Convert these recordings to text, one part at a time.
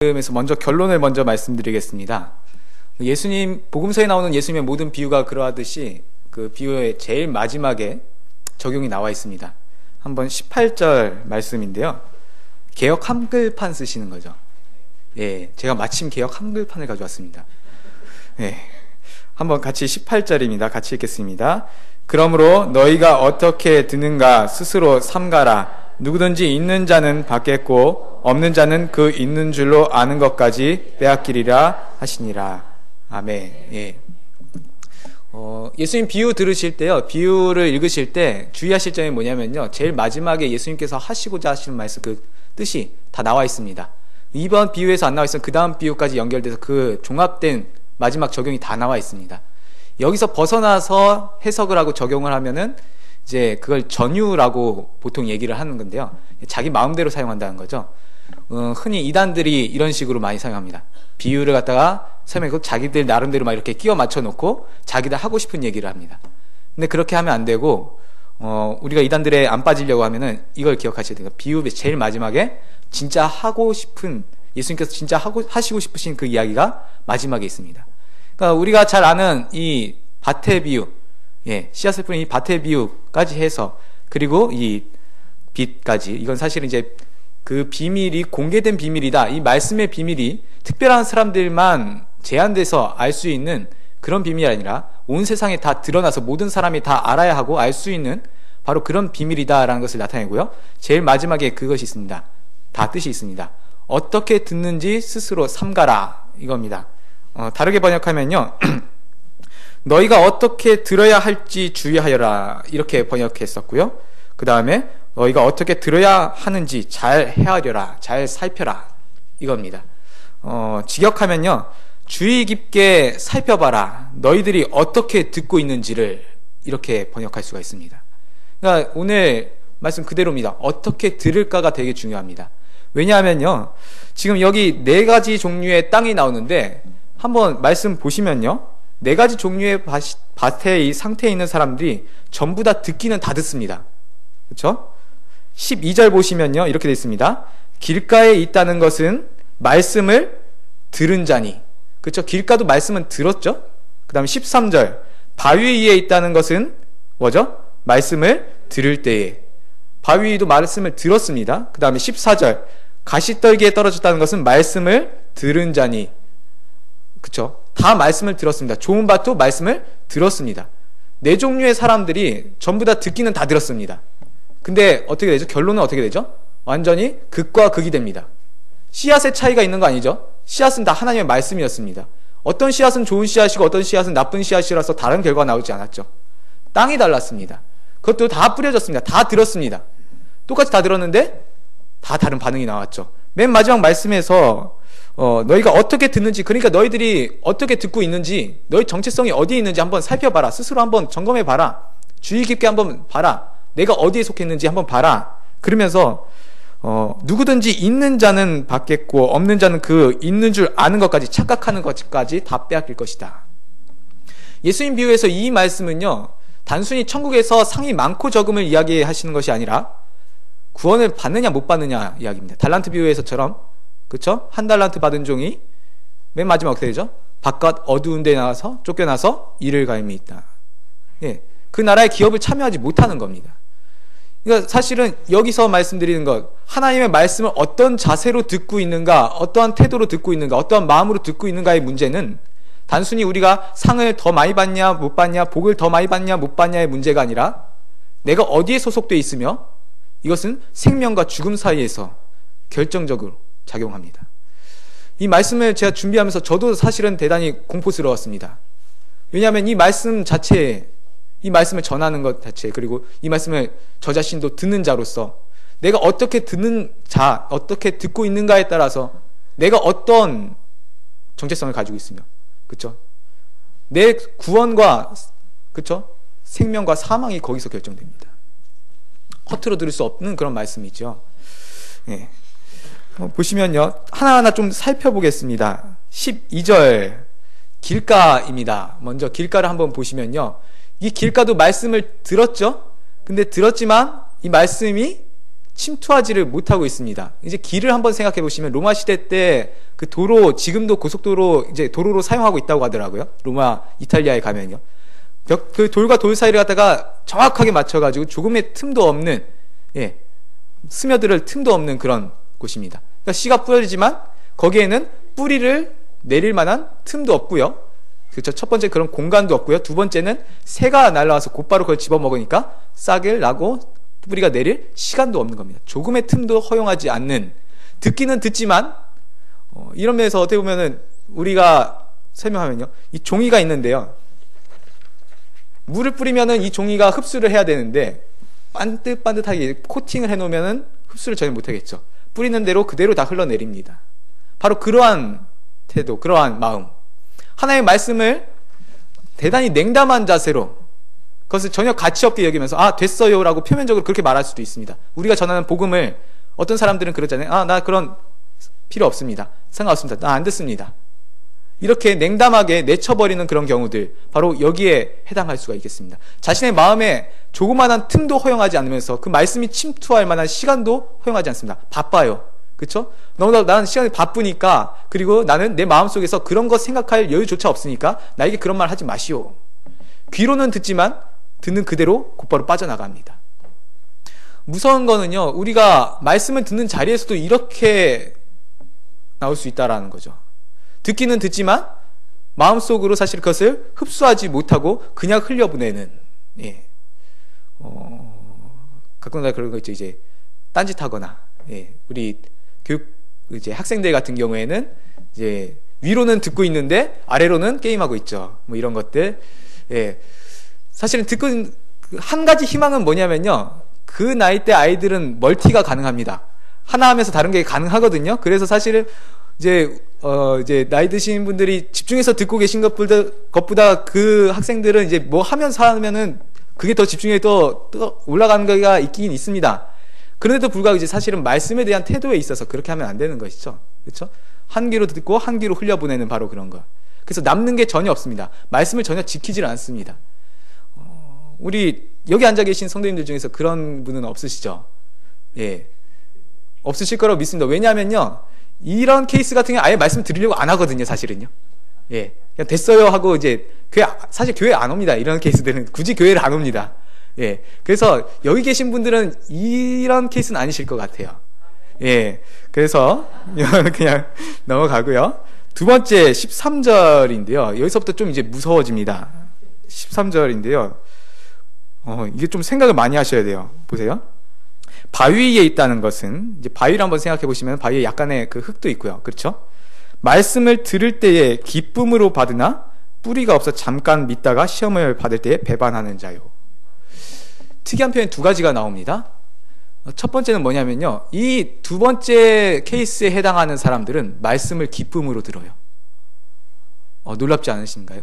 그러면서 먼저 결론을 먼저 말씀드리겠습니다. 예수님, 복음서에 나오는 예수님의 모든 비유가 그러하듯이 그 비유의 제일 마지막에 적용이 나와 있습니다. 한번 18절 말씀인데요. 개역 한글판 쓰시는 거죠. 예, 제가 마침 개역 한글판을 가져왔습니다. 예, 한번 같이 18절입니다. 같이 읽겠습니다. 그러므로 너희가 어떻게 듣는가 스스로 삼가라. 누구든지 있는 자는 받겠고 없는 자는 그 있는 줄로 아는 것까지 빼앗기리라 하시니라. 아멘. 예. 예수님 비유 들으실 때요, 비유를 읽으실 때 주의하실 점이 뭐냐면요, 제일 마지막에 예수님께서 하시고자 하시는 말씀, 그 뜻이 다 나와 있습니다. 이번 비유에서 안 나와 있으면 그 다음 비유까지 연결돼서 그 종합된 마지막 적용이 다 나와 있습니다. 여기서 벗어나서 해석을 하고 적용을 하면은 이제 그걸 전유라고 보통 얘기를 하는 건데요, 자기 마음대로 사용한다는 거죠. 흔히 이단들이 이런 식으로 많이 사용합니다. 비유를 갖다가 설명하고 자기들 나름대로 막 이렇게 끼워 맞춰 놓고 자기들 하고 싶은 얘기를 합니다. 근데 그렇게 하면 안 되고, 우리가 이단들에 안 빠지려고 하면은 이걸 기억하셔야 돼요. 비유 제일 마지막에 진짜 하고 싶은, 예수님께서 진짜 하시고 싶으신 그 이야기가 마지막에 있습니다. 그러니까 우리가 잘 아는 이 밭의 비유, 예, 씨앗을 뿌린 이 밭의 비유까지 해서, 그리고 이 빛까지, 이건 사실은 이제 그 비밀이 공개된 비밀이다. 이 말씀의 비밀이 특별한 사람들만 제한돼서 알 수 있는 그런 비밀이 아니라 온 세상에 다 드러나서 모든 사람이 다 알아야 하고 알 수 있는 바로 그런 비밀이다라는 것을 나타내고요. 제일 마지막에 그것이 있습니다. 다 뜻이 있습니다. 어떻게 듣는지 스스로 삼가라, 이겁니다. 다르게 번역하면요, 너희가 어떻게 들어야 할지 주의하여라, 이렇게 번역했었고요. 그 다음에 너희가 어떻게 들어야 하는지 잘 헤아려라, 잘 살펴라, 이겁니다. 직역하면요, 주의 깊게 살펴봐라, 너희들이 어떻게 듣고 있는지를, 이렇게 번역할 수가 있습니다. 그러니까 오늘 말씀 그대로입니다. 어떻게 들을까가 되게 중요합니다. 왜냐하면요, 지금 여기 4가지 종류의 땅이 나오는데 한번 말씀 보시면요, 4가지 종류의 밭의 이 상태에 있는 사람들이 전부 다 듣기는 다 듣습니다. 그렇죠? 12절 보시면요, 이렇게 되어 있습니다. 길가에 있다는 것은 말씀을 들은 자니. 그렇죠? 길가도 말씀은 들었죠? 그 다음에 13절, 바위 위에 있다는 것은 뭐죠? 말씀을 들을 때에. 바위 위도 말씀을 들었습니다. 그 다음에 14절, 가시떨기에 떨어졌다는 것은 말씀을 들은 자니. 그쵸? 다 말씀을 들었습니다. 좋은 밭도 말씀을 들었습니다. 4종류의 사람들이 전부 다 듣기는 다 들었습니다. 근데 어떻게 되죠? 결론은 어떻게 되죠? 완전히 극과 극이 됩니다. 씨앗의 차이가 있는 거 아니죠? 씨앗은 다 하나님의 말씀이었습니다. 어떤 씨앗은 좋은 씨앗이고 어떤 씨앗은 나쁜 씨앗이라서 다른 결과가 나오지 않았죠. 땅이 달랐습니다. 그것도 다 뿌려졌습니다. 다 들었습니다. 똑같이 다 들었는데 다 다른 반응이 나왔죠. 맨 마지막 말씀에서 너희가 어떻게 듣는지, 그러니까 너희들이 어떻게 듣고 있는지, 너희 정체성이 어디에 있는지 한번 살펴봐라. 스스로 한번 점검해봐라. 주의 깊게 한번 봐라. 내가 어디에 속했는지 한번 봐라. 그러면서 누구든지 있는 자는 받겠고 없는 자는 그 있는 줄 아는 것까지, 착각하는 것까지 다 빼앗길 것이다. 예수님 비유에서 이 말씀은요, 단순히 천국에서 상이 많고 적음을 이야기하시는 것이 아니라 구원을 받느냐 못 받느냐 이야기입니다. 달란트 비유에서처럼, 그렇죠? 1달란트 받은 종이 맨 마지막 어떻게 되죠? 바깥 어두운 데 나가서 쫓겨나서 일을 가임이 있다. 예, 그 나라의 기업을 참여하지 못하는 겁니다. 그러니까 사실은 여기서 말씀드리는 것, 하나님의 말씀을 어떤 자세로 듣고 있는가, 어떠한 태도로 듣고 있는가, 어떠한 마음으로 듣고 있는가의 문제는 단순히 우리가 상을 더 많이 받냐 못 받냐, 복을 더 많이 받냐 못 받냐의 문제가 아니라 내가 어디에 소속되어 있으며 이것은 생명과 죽음 사이에서 결정적으로 작용합니다. 이 말씀을 제가 준비하면서 저도 사실은 대단히 공포스러웠습니다. 왜냐하면 이 말씀 자체에, 이 말씀을 전하는 것 자체, 그리고 이 말씀을 저 자신도 듣는 자로서 내가 어떻게 듣는 자, 어떻게 듣고 있는가에 따라서 내가 어떤 정체성을 가지고 있으며, 그쵸? 내 구원과, 그쵸? 생명과 사망이 거기서 결정됩니다. 허투루 들을 수 없는 그런 말씀이죠. 예. 보시면요, 하나하나 좀 살펴보겠습니다. 12절, 길가입니다. 먼저 길가를 한번 보시면요, 이 길가도 말씀을 들었죠? 근데 들었지만 이 말씀이 침투하지를 못하고 있습니다. 이제 길을 한번 생각해 보시면 로마 시대 때 그 도로, 지금도 고속도로 이제 도로로 사용하고 있다고 하더라고요. 로마, 이탈리아에 가면요. 그 돌과 돌 사이를 갖다가 정확하게 맞춰가지고 조금의 틈도 없는, 예, 스며들 틈도 없는 그런 곳입니다. 그러니까 씨가 뿌려지지만 거기에는 뿌리를 내릴 만한 틈도 없고요. 그렇죠. 첫 번째 그런 공간도 없고요. 두 번째는 새가 날라와서 곧바로 그걸 집어먹으니까 싹을 나고 뿌리가 내릴 시간도 없는 겁니다. 조금의 틈도 허용하지 않는, 듣기는 듣지만 이런 면에서 어떻게 보면은 우리가 설명하면요, 이 종이가 있는데요, 물을 뿌리면은 이 종이가 흡수를 해야 되는데 반듯반듯하게 코팅을 해놓으면은 흡수를 전혀 못하겠죠. 뿌리는 대로 그대로 다 흘러내립니다. 바로 그러한 태도, 그러한 마음, 하나의 말씀을 대단히 냉담한 자세로 그것을 전혀 가치 없게 여기면서 아 됐어요 라고 표면적으로 그렇게 말할 수도 있습니다. 우리가 전하는 복음을 어떤 사람들은 그러잖아요. 아 나 그런 필요 없습니다. 상관없습니다. 나 안 듣습니다. 이렇게 냉담하게 내쳐버리는 그런 경우들, 바로 여기에 해당할 수가 있겠습니다. 자신의 마음에 조그마한 틈도 허용하지 않으면서 그 말씀이 침투할 만한 시간도 허용하지 않습니다. 바빠요. 그렇죠? 너무나 나는 시간이 바쁘니까, 그리고 나는 내 마음속에서 그런 거 생각할 여유조차 없으니까 나에게 그런 말 하지 마시오. 귀로는 듣지만 듣는 그대로 곧바로 빠져나갑니다. 무서운 거는요, 우리가 말씀을 듣는 자리에서도 이렇게 나올 수 있다라는 거죠. 듣기는 듣지만 마음속으로 사실 그것을 흡수하지 못하고 그냥 흘려보내는, 예. 가끔가다 그런 거 있죠. 이제 딴짓하거나, 예. 우리 교육 이제 학생들 같은 경우에는 이제 위로는 듣고 있는데 아래로는 게임하고 있죠. 뭐 이런 것들. 예. 사실은 듣고 한 가지 희망은 뭐냐면요, 그 나이 때 아이들은 멀티가 가능합니다. 하나 하면서 다른 게 가능하거든요. 그래서 사실은 이제 나이 드신 분들이 집중해서 듣고 계신 것보다 그 학생들은 이제 뭐 하면서 하면은 그게 더 집중력이 또 올라가는 거가 있긴 있습니다. 그런데도 불구하고 이제 사실은 말씀에 대한 태도에 있어서 그렇게 하면 안 되는 것이죠. 그렇죠? 한 귀로 듣고 한 귀로 흘려보내는 바로 그런 거. 그래서 남는 게 전혀 없습니다. 말씀을 전혀 지키질 않습니다. 우리 여기 앉아 계신 성도님들 중에서 그런 분은 없으시죠? 예. 없으실 거라고 믿습니다. 왜냐하면요, 이런 케이스 같은 경우 아예 말씀 드리려고 안 하거든요, 사실은요. 예. 그냥 됐어요 하고 이제 사실 교회 안 옵니다. 이런 케이스들은 굳이 교회를 안 옵니다. 예. 그래서 여기 계신 분들은 이런 케이스는 아니실 것 같아요. 예. 그래서 그냥 넘어가고요. 두 번째 13절인데요. 여기서부터 좀 이제 무서워집니다. 13절인데요. 이게 좀 생각을 많이 하셔야 돼요. 보세요. 바위 위에 있다는 것은, 이제 바위를 한번 생각해 보시면 바위에 약간의 그 흙도 있고요. 그렇죠? 말씀을 들을 때에 기쁨으로 받으나 뿌리가 없어 잠깐 믿다가 시험을 받을 때에 배반하는 자요. 특이한 표현 두 가지가 나옵니다. 첫 번째는 뭐냐면요, 이 두 번째 케이스에 해당하는 사람들은 말씀을 기쁨으로 들어요. 놀랍지 않으신가요?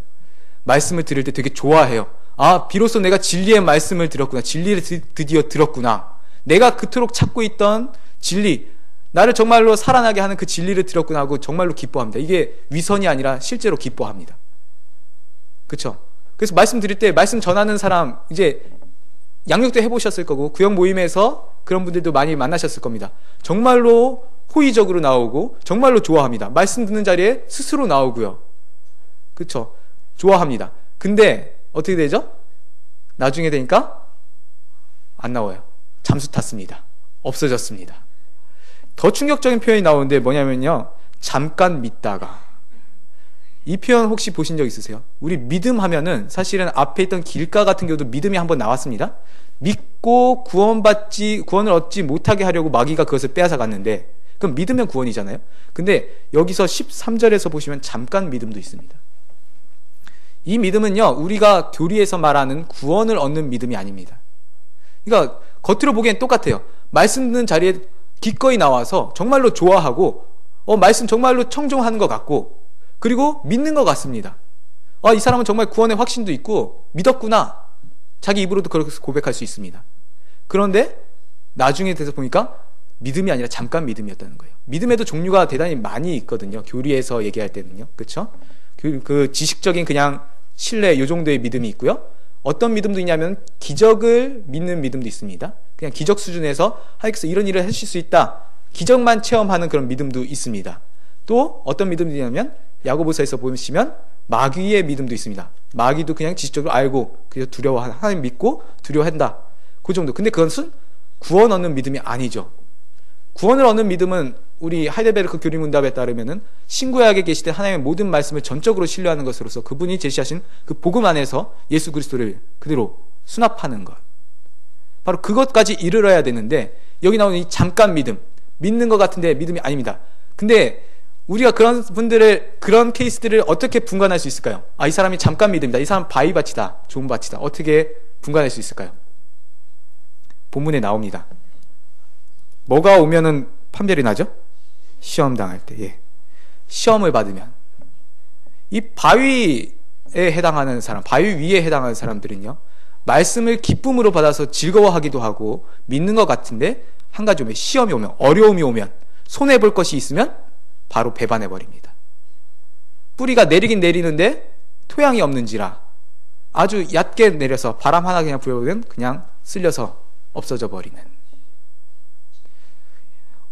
말씀을 들을 때 되게 좋아해요. 아, 비로소 내가 진리의 말씀을 들었구나. 진리를 드디어 들었구나. 내가 그토록 찾고 있던 진리, 나를 정말로 살아나게 하는 그 진리를 들었구나 하고 정말로 기뻐합니다. 이게 위선이 아니라 실제로 기뻐합니다. 그렇죠? 그래서 말씀 드릴 때 말씀 전하는 사람, 이제 양육도 해보셨을 거고 구역 모임에서 그런 분들도 많이 만나셨을 겁니다. 정말로 호의적으로 나오고 정말로 좋아합니다. 말씀 듣는 자리에 스스로 나오고요. 그렇죠? 좋아합니다. 근데 어떻게 되죠? 나중에 되니까 안 나와요. 잠수 탔습니다. 없어졌습니다. 더 충격적인 표현이 나오는데 뭐냐면요, 잠깐 믿다가. 이 표현 혹시 보신 적 있으세요? 우리 믿음 하면은 사실은 앞에 있던 길가 같은 경우도 믿음이 한번 나왔습니다. 믿고 구원을 얻지 못하게 하려고 마귀가 그것을 빼앗아 갔는데, 그럼 믿으면 구원이잖아요. 근데 여기서 13절에서 보시면 잠깐 믿음도 있습니다. 이 믿음은요, 우리가 교리에서 말하는 구원을 얻는 믿음이 아닙니다. 그러니까 겉으로 보기엔 똑같아요. 말씀 듣는 자리에 기꺼이 나와서 정말로 좋아하고 말씀 정말로 청종하는 것 같고, 그리고 믿는 것 같습니다. 이 사람은 정말 구원의 확신도 있고 믿었구나. 자기 입으로도 그렇게 고백할 수 있습니다. 그런데 나중에 돼서 보니까 믿음이 아니라 잠깐 믿음이었다는 거예요. 믿음에도 종류가 대단히 많이 있거든요. 교리에서 얘기할 때는요. 그렇죠? 그 지식적인 그냥 신뢰, 요 정도의 믿음이 있고요. 어떤 믿음도 있냐면 기적을 믿는 믿음도 있습니다. 그냥 기적 수준에서 하나님께서 이런 일을 하실 수 있다. 기적만 체험하는 그런 믿음도 있습니다. 또 어떤 믿음이 있냐면 야고보서에서 보시면 마귀의 믿음도 있습니다. 마귀도 그냥 지식적으로 알고 그래서 두려워한다. 하나님 믿고 두려워한다. 그 정도. 근데 그것은 구원 얻는 믿음이 아니죠. 구원을 얻는 믿음은 우리 하이델베르크 교리문답에 따르면은 신구약에 계시되 하나님의 모든 말씀을 전적으로 신뢰하는 것으로서 그분이 제시하신 그 복음 안에서 예수 그리스도를 그대로 수납하는 것. 바로 그것까지 이르러야 되는데 여기 나오는 이 잠깐 믿음, 믿는 것 같은데 믿음이 아닙니다. 근데 우리가 그런 분들을, 그런 케이스들을 어떻게 분간할 수 있을까요? 아, 이 사람이 잠깐 믿음이다. 이 사람 바위밭이다. 좋은 밭이다. 어떻게 분간할 수 있을까요? 본문에 나옵니다. 뭐가 오면은 판별이 나죠? 시험 당할 때. 예. 시험을 받으면. 이 바위에 해당하는 사람, 바위 위에 해당하는 사람들은요, 말씀을 기쁨으로 받아서 즐거워하기도 하고 믿는 것 같은데 한 가지 오면, 시험이 오면, 어려움이 오면, 손해볼 것이 있으면 바로 배반해버립니다. 뿌리가 내리긴 내리는데 토양이 없는지라 아주 얕게 내려서 바람 하나 그냥 불어보면 그냥 쓸려서 없어져 버리는.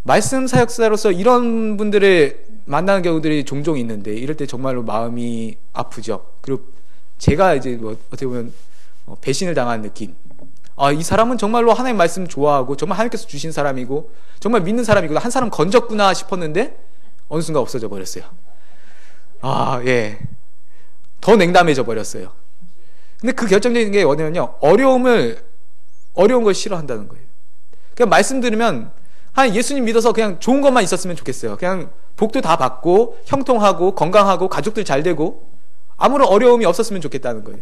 말씀 사역자로서 이런 분들을 만나는 경우들이 종종 있는데 이럴 때 정말로 마음이 아프죠. 그리고 제가 이제 뭐 어떻게 보면 배신을 당한 느낌. 아, 이 사람은 정말로 하나님 말씀 좋아하고 정말 하나님께서 주신 사람이고 정말 믿는 사람이고 한 사람 건졌구나 싶었는데 어느 순간 없어져 버렸어요. 아, 예. 더 냉담해져 버렸어요. 근데 그 결정적인 게 뭐냐면요. 어려운 걸 싫어한다는 거예요. 그냥 말씀 들으면, 한 예수님 믿어서 그냥 좋은 것만 있었으면 좋겠어요. 그냥 복도 다 받고, 형통하고, 건강하고, 가족들 잘 되고, 아무런 어려움이 없었으면 좋겠다는 거예요.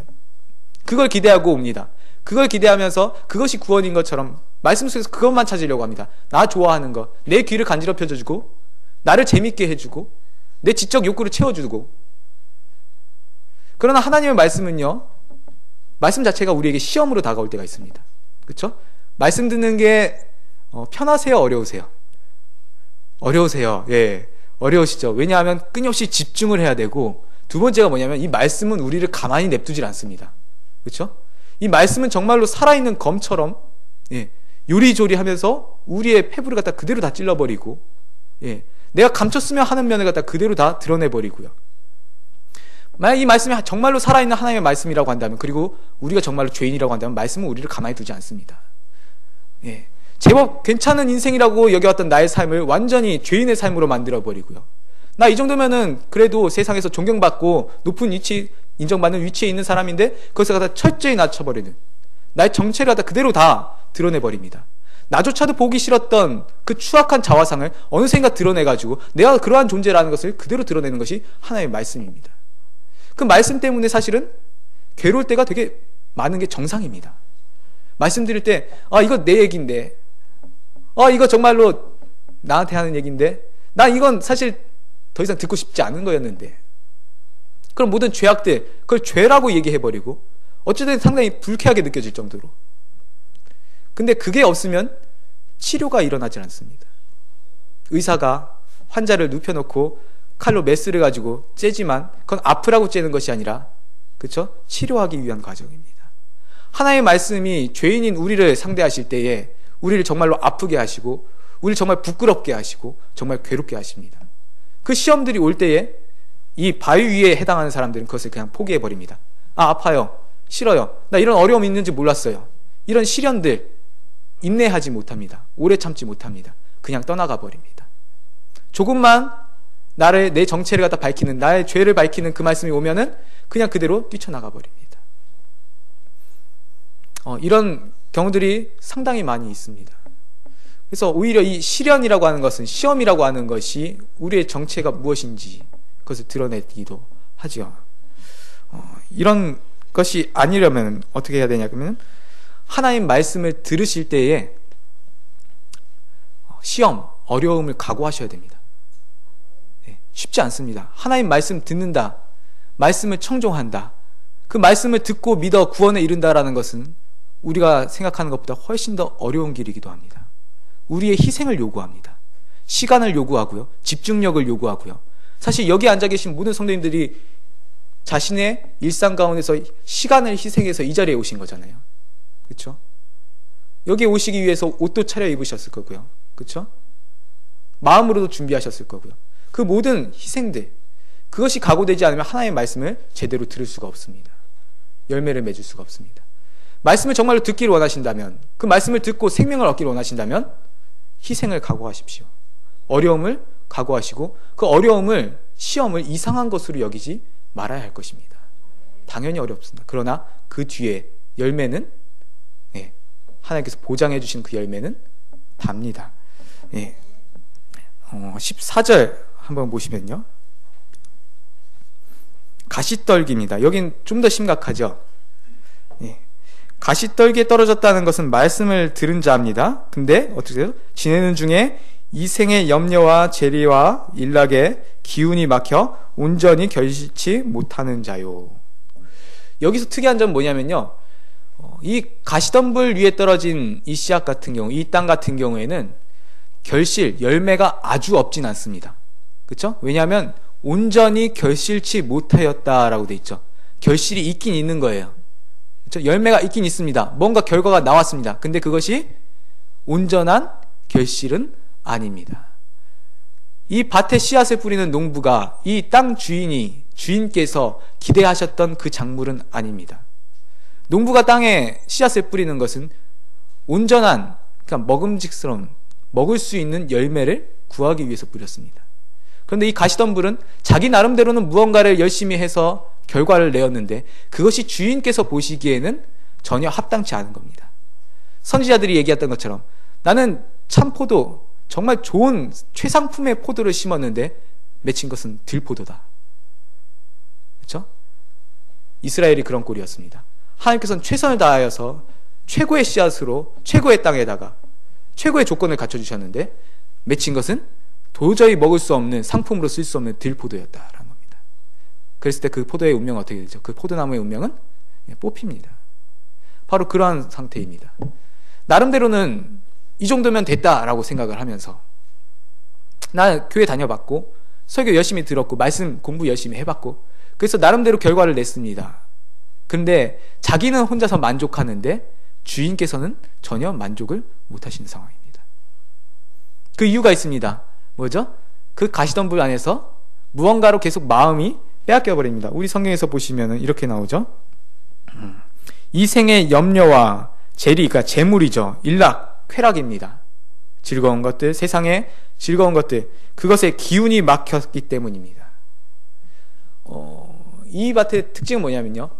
그걸 기대하고 옵니다. 그걸 기대하면서 그것이 구원인 것처럼 말씀 속에서 그것만 찾으려고 합니다. 나 좋아하는 거, 내 귀를 간지럽혀주고, 나를 재밌게 해주고 내 지적 욕구를 채워주고. 그러나 하나님의 말씀은요, 말씀 자체가 우리에게 시험으로 다가올 때가 있습니다. 그렇죠? 말씀 듣는 게 편하세요? 어려우세요? 어려우세요. 예, 어려우시죠. 왜냐하면 끊임없이 집중을 해야 되고, 두 번째가 뭐냐면 이 말씀은 우리를 가만히 냅두질 않습니다. 그렇죠? 이 말씀은 정말로 살아있는 검처럼, 예, 요리조리하면서 우리의 폐부를 갖다 그대로 다 찔러버리고, 예, 내가 감췄으면 하는 면을 갖다 그대로 다 드러내버리고요. 만약 이 말씀이 정말로 살아있는 하나님의 말씀이라고 한다면, 그리고 우리가 정말로 죄인이라고 한다면 말씀은 우리를 가만히 두지 않습니다. 예, 제법 괜찮은 인생이라고 여겨왔던 나의 삶을 완전히 죄인의 삶으로 만들어버리고요. 나 이 정도면은 그래도 세상에서 존경받고 높은 위치, 인정받는 위치에 있는 사람인데 그것을 갖다 철저히 낮춰버리는, 나의 정체를 갖다 그대로 다 드러내버립니다. 나조차도 보기 싫었던 그 추악한 자화상을 어느샌가 드러내가지고 내가 그러한 존재라는 것을 그대로 드러내는 것이 하나님의 말씀입니다. 그 말씀 때문에 사실은 괴로울 때가 되게 많은 게 정상입니다. 말씀 드릴 때, 아, 이거 내 얘기인데, 아, 이거 정말로 나한테 하는 얘기인데, 나 이건 사실 더 이상 듣고 싶지 않은 거였는데, 그럼 모든 죄악들, 그걸 죄라고 얘기해버리고 어쨌든 상당히 불쾌하게 느껴질 정도로. 근데 그게 없으면 치료가 일어나질 않습니다. 의사가 환자를 눕혀놓고 칼로 메스를 가지고 째지만 그건 아프라고 째는 것이 아니라, 그렇죠? 치료하기 위한 과정입니다. 하나님의 말씀이 죄인인 우리를 상대하실 때에 우리를 정말로 아프게 하시고 우리를 정말 부끄럽게 하시고 정말 괴롭게 하십니다. 그 시험들이 올 때에 이 바위 위에 해당하는 사람들은 그것을 그냥 포기해버립니다. 아, 아파요. 싫어요. 나 이런 어려움이 있는지 몰랐어요. 이런 시련들 인내하지 못합니다. 오래 참지 못합니다. 그냥 떠나가 버립니다. 조금만 내 정체를 갖다 밝히는, 나의 죄를 밝히는 그 말씀이 오면은 그냥 그대로 뛰쳐나가 버립니다. 이런 경우들이 상당히 많이 있습니다. 그래서 오히려 이 시련이라고 하는 것은, 시험이라고 하는 것이 우리의 정체가 무엇인지 그것을 드러내기도 하죠. 이런 것이 아니려면 어떻게 해야 되냐 그러면, 하나님 말씀을 들으실 때에 시험, 어려움을 각오하셔야 됩니다. 쉽지 않습니다. 하나님 말씀 듣는다, 말씀을 청종한다, 그 말씀을 듣고 믿어 구원에 이른다라는 것은 우리가 생각하는 것보다 훨씬 더 어려운 길이기도 합니다. 우리의 희생을 요구합니다. 시간을 요구하고요, 집중력을 요구하고요. 사실 여기 앉아 계신 모든 성도님들이 자신의 일상 가운데서 시간을 희생해서 이 자리에 오신 거잖아요. 그렇죠? 여기 오시기 위해서 옷도 차려입으셨을 거고요. 그렇죠? 마음으로도 준비하셨을 거고요. 그 모든 희생들, 그것이 각오되지 않으면 하나님의 말씀을 제대로 들을 수가 없습니다. 열매를 맺을 수가 없습니다. 말씀을 정말로 듣기를 원하신다면, 그 말씀을 듣고 생명을 얻기를 원하신다면 희생을 각오하십시오. 어려움을 각오하시고 그 어려움을, 시험을 이상한 것으로 여기지 말아야 할 것입니다. 당연히 어렵습니다. 그러나 그 뒤에 열매는, 하나님께서 보장해 주신 그 열매는 답니다. 14절 한번 보시면요, 가시떨기입니다. 여긴 좀 더 심각하죠. 가시떨기에 떨어졌다는 것은 말씀을 들은 자입니다. 근데 어떻게 돼요? 지내는 중에 이생의 염려와 재리와 일락에 기운이 막혀 온전히 결실치 못하는 자요. 여기서 특이한 점은 뭐냐면요, 이 가시덤불 위에 떨어진 이 씨앗 같은 경우, 이 땅 같은 경우에는 결실, 열매가 아주 없진 않습니다. 그렇죠? 왜냐하면 온전히 결실치 못하였다라고 돼 있죠. 결실이 있긴 있는 거예요. 그렇죠? 열매가 있긴 있습니다. 뭔가 결과가 나왔습니다. 근데 그것이 온전한 결실은 아닙니다. 이 밭에 씨앗을 뿌리는 농부가 이 땅 주인께서 기대하셨던 그 작물은 아닙니다. 농부가 땅에 씨앗을 뿌리는 것은 온전한, 그러니까 먹음직스러운, 먹을 수 있는 열매를 구하기 위해서 뿌렸습니다. 그런데 이 가시덤불은 자기 나름대로는 무언가를 열심히 해서 결과를 내었는데 그것이 주인께서 보시기에는 전혀 합당치 않은 겁니다. 선지자들이 얘기했던 것처럼 나는 참포도, 정말 좋은 최상품의 포도를 심었는데 맺힌 것은 들포도다. 그렇죠? 이스라엘이 그런 꼴이었습니다. 하나님께서는 최선을 다하여서 최고의 씨앗으로 최고의 땅에다가 최고의 조건을 갖춰주셨는데 맺힌 것은 도저히 먹을 수 없는, 상품으로 쓸 수 없는 들포도였다라는 겁니다. 그랬을 때 그 포도의 운명은 어떻게 되죠? 그 포도나무의 운명은 뽑힙니다. 바로 그러한 상태입니다. 나름대로는 이 정도면 됐다라고 생각을 하면서 나 교회 다녀봤고 설교 열심히 들었고 말씀 공부 열심히 해봤고 그래서 나름대로 결과를 냈습니다. 그런데 자기는 혼자서 만족하는데 주인께서는 전혀 만족을 못하시는 상황입니다. 그 이유가 있습니다. 뭐죠? 그 가시덤불 안에서 무언가로 계속 마음이 빼앗겨 버립니다. 우리 성경에서 보시면 이렇게 나오죠. 이 생의 염려와 재리, 그러니까 재물이죠. 일락, 쾌락입니다. 즐거운 것들, 세상의 즐거운 것들, 그것에 기운이 막혔기 때문입니다. 이 밭의 특징은 뭐냐면요,